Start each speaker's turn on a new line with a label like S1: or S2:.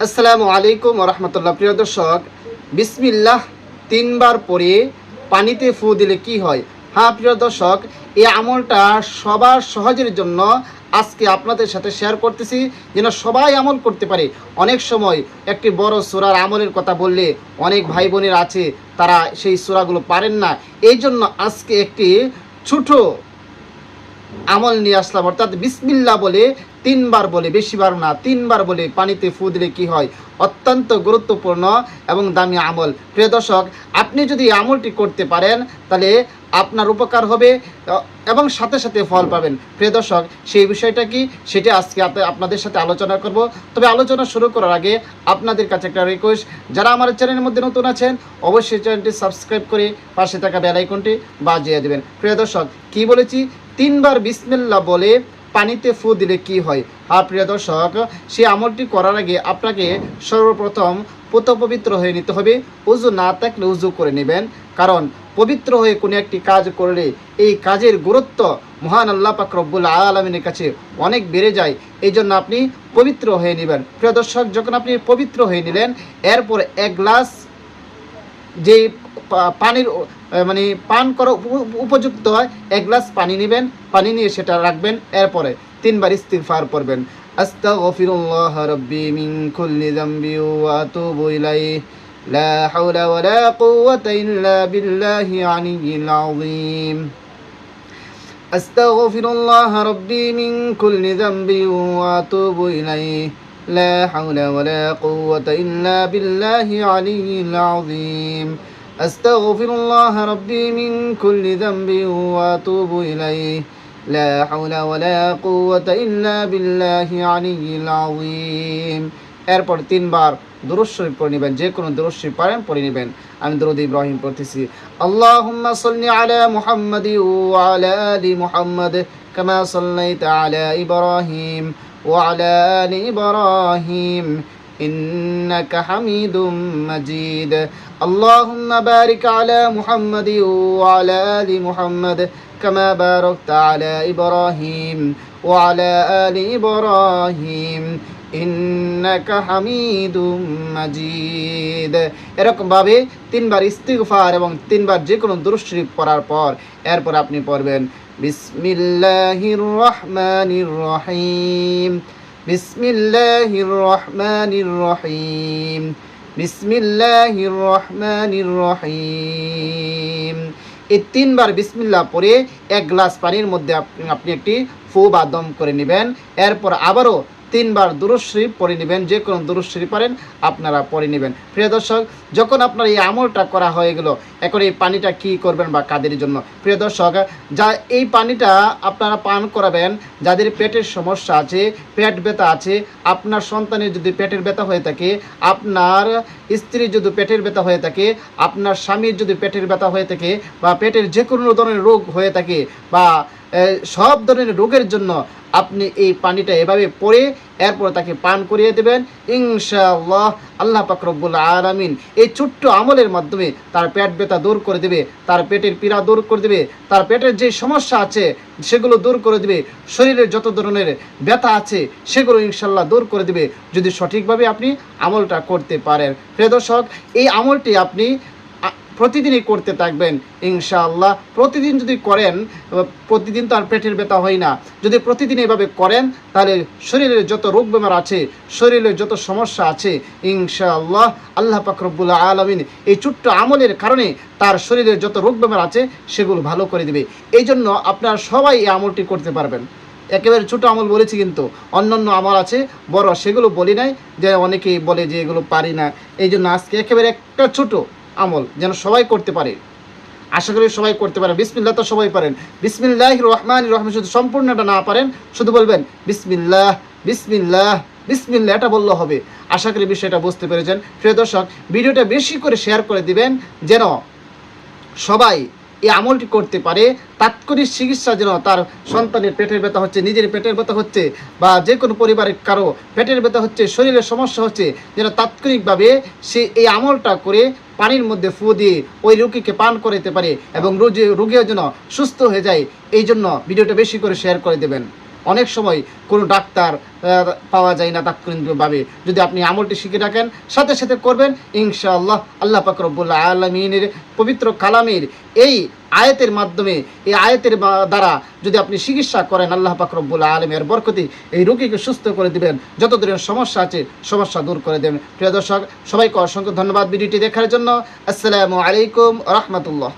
S1: আসসালামু আলাইকুম ওয়া রাহমাতুল্লাহ। প্রিয় দর্শক, বিসমিল্লাহ তিনবার পরে পানিতে ফু দিলে কি হয়? হ্যাঁ প্রিয় দর্শক, এই আমলটা সবার সহজের জন্য আজকে আপনাদের সাথে শেয়ার করতেছি, যেন সবাই আমল করতে পারে। অনেক সময় একটি বড় সূরার আমলের কথা বললে অনেক ভাই বোনের আছে তারা সেই সূরাগুলো পারেন না। এই জন্য আজকে একটি ছোট আমল নিয়ে আসলাম, অর্থাৎ বিসমিল্লাহ বলে তিনবার বলে, বেশিবার না, তিনবার বলে পানিতে ফু দিলে কি হয়। অত্যন্ত গুরুত্বপূর্ণ এবং দামি আমল। প্রিয় দর্শক, আপনি যদি আমলটি করতে পারেন তাহলে আপনার উপকার হবে এবং সাথে সাথে ফল পাবেন। প্রিয় দর্শক, সেই বিষয়টা কি সেটা আজকে আপনাদের সাথে আলোচনা করব। তবে আলোচনা শুরু করার আগে আপনাদের কাছে একটা রিকোয়েস্ট, যারা আমার চ্যানেলের মধ্যে নতুন আছেন অবশ্যই চ্যানেলটি সাবস্ক্রাইব করে পাশে থাকা বেল আইকনটি বাজিয়ে দেবেন। প্রিয় দর্শক, কি বলেছি? তিনবার বিসমিল্লাহ বলে পানিতে ফু দিলে কি হয়। আর প্রিয় দর্শক, সেই আমলটি করার আগে আপনাকে সর্বপ্রথম পবিত্র হয়ে নিতে হবে। উজু না থাকলে উজু করে নেবেন, কারণ পবিত্র হয়ে কোনো একটি কাজ করলে এই কাজের গুরুত্ব মহান আল্লাহ পাক রব্বুল আলামিনের কাছে অনেক বেড়ে যায়। এই জন্য আপনি পবিত্র হয়ে নেবেন। প্রিয় দর্শক, যখন আপনি পবিত্র হয়ে নিলেন, এরপর এক গ্লাস যে পানির মানে পান করা উপযুক্ত হয় এক গ্লাস পানি নেবেন, পানি নিয়ে সেটা রাখবেন। এরপরে তিনবার ইস্তিগফার পড়বেন। আস্তাগফিরুল্লাহ রাব্বি মিন কুল্লি যামবি ওয়া আতুবু ইলাইহি লা হাওলা ওয়ালা কুওয়াতা ইল্লা বিল্লাহি আলিয়্যিল আযীম। আস্তাগফিরুল্লাহ রাব্বি মিন কুল্লি যামবি ওয়া আতুবু ইলাইহি লা হাওলা ওয়ালা কুওয়াতা ইল্লা বিল্লাহি আলিয়্যিল আযীম। أستغفر الله ربي من كل ذنب وأتوب إليه لا حول ولا قوة إلا بالله العلي العظيم। এরপর তিনবার দুরূদ শরীফ পড়ে নেবেন, যে কোনো দুরূদ শরীফ পারেন পড়ে নেবেন। আমি দুরূদ ইব্রাহিম পড়তেছি। আল্লাহুম্মা সাল্লি আলা মুহাম্মাদি ওয়া আলা আলি মুহাম্মাদ কামা সাল্লাইতা আলা ইব্রাহিম ওয়া আলা আলি ইব্রাহিম إنك حميد مجيد اللهم بارك على محمد وعلى آل محمد كما باركت على إبراهيم وعلى آل إبراهيم إنك حميد مجيد। এরকম ভাবে তিনবার ইস্তিগফার এবং তিনবার যে কোনো দুরূদ শরীফ পড়ার পর এরপর আপনি পড়বেন বিসমিল্লাহির রহমানির রহিম বিসমিল্লাহির রহমানির রহিম বিসমিল্লাহির রহমানির রহিম। এই তিনবার বিসমিল্লাহ পড়ে এক গ্লাস পানির মধ্যে আপনি একটি ফু বা দম করে নেবেন। এরপর আবারও তিনবার দুরূদ শরীফ পড়ে নেবেন, যে কোনো দুরূদ শরীফ পারেন আপনারা পড়ে নেবেন। প্রিয় দর্শক, যখন আপনার এই আমলটা করা হয়ে গেল, এখন এই পানিটা কি করবেন বা কাদের জন্য? প্রিয় দর্শক, যা এই পানিটা আপনারা পান করাবেন যাদের পেটের সমস্যা আছে, পেট ব্যথা আছে, আপনার সন্তানের যদি পেটের ব্যথা হয়ে থাকে, আপনার স্ত্রীর যদি পেটের ব্যথা হয়ে থাকে, আপনার স্বামীর যদি পেটের ব্যথা হয়ে থাকে, বা পেটের যে কোনো ধরনের রোগ হয়ে থাকে, বা সব ধরনের রোগের জন্য আপনি এই পানিটা এভাবে পড়ে এরপর তাকে পান করিয়ে দেবেন। ইনশাআল্লাহ আল্লাহ পাক রব্বুল আলামিন এই ছোট্ট আমলের মাধ্যমে তার পেট ব্যথা দূর করে দেবে, তার পেটের পীড়া দূর করে দেবে, তার পেটের যে সমস্যা আছে সেগুলো দূর করে দেবে, শরীরের যত ধরনের ব্যথা আছে সেগুলো ইনশাআল্লাহ দূর করে দেবে, যদি সঠিকভাবে আপনি আমলটা করতে পারেন। প্রিয় দর্শক, এই আমলটি আপনি প্রতিদিনই করতে থাকবেন ইনশাআল্লাহ। প্রতিদিন যদি করেন, প্রতিদিন তো আর পেটের ব্যথা হয় না, যদি প্রতিদিন এভাবে করেন তাহলে শরীরের যত রোগ বেমার আছে, শরীরের যত সমস্যা আছে ইনশাআল্লাহ আল্লাহ পাক রব্বুল আলামিন এই ছোট্ট আমলের কারণে তার শরীরের যত রোগ বেমার আছে সেগুলো ভালো করে দেবে। এই জন্য আপনারা সবাই এই আমলটি করতে পারবেন। একেবারে ছোটো আমল বলেছি, কিন্তু অন্যান্য আমল আছে বড়, সেগুলো বলি নাই, যে অনেকেই বলে যে এগুলো পারি না। এই জন্য আজকে একেবারে একটা ছোটো আমল যেন সবাই করতে পারে, আশা করি সবাই করতে পারে। বিসমিল্লাহ তো সবাই পারেন, বিসমিল্লাহির রহমানির রহিম শুধু সম্পূর্ণটা না পারেন, শুধু বলবেন বিসমিল্লাহ বিসমিল্লাহ বিসমিল্লাহ, এটা বললে হবে। আশা করি বিষয়টা বুঝতে পেরেছেন। প্রিয় দর্শক, ভিডিওটা বেশি করে শেয়ার করে দিবেন যেন সবাই এই আমলটি করতে পারে। তাৎক্ষণিক চিকিৎসা, যেন তার সন্তানের পেটের ব্যথা হচ্ছে, নিজের পেটের ব্যথা হচ্ছে, বা যে কোনো পরিবারের কারো পেটের ব্যথা হচ্ছে, শরীরের সমস্যা হচ্ছে, যেন তাৎক্ষণিকভাবে সে এই আমলটা করে পানির মধ্যে ফু দিয়ে ওই রোগীকে পান করাতে পারে এবং রোগীও যেন সুস্থ হয়ে যায়। এই জন্য ভিডিওটা বেশি করে শেয়ার করে দেবেন। অনেক সময় কোনো ডাক্তার পাওয়া যায় না তাৎক্ষণিকভাবে। যদি আপনি আমলটি শিখে রাখেন, সাথে সাথে করবেন, ইনশাআল্লাহ আল্লাহ পাক রব্বুল আলামিনের পবিত্র কালামের এই আয়াতের মাধ্যমে, এই আয়াতের দ্বারা যদি আপনি চিকিৎসা করেন, আল্লাহ পাক রব্বুল আলামিনের বরকতে এই রোগীকে সুস্থ করে দিবেন, যত ধরনের সমস্যা আছে সমস্যা দূর করে দেবেন। প্রিয় দর্শক, সবাইকে অসংখ্য ধন্যবাদ ভিডিওটি দেখার জন্য। আসসালামু আলাইকুম রাহমাতুল্লাহ।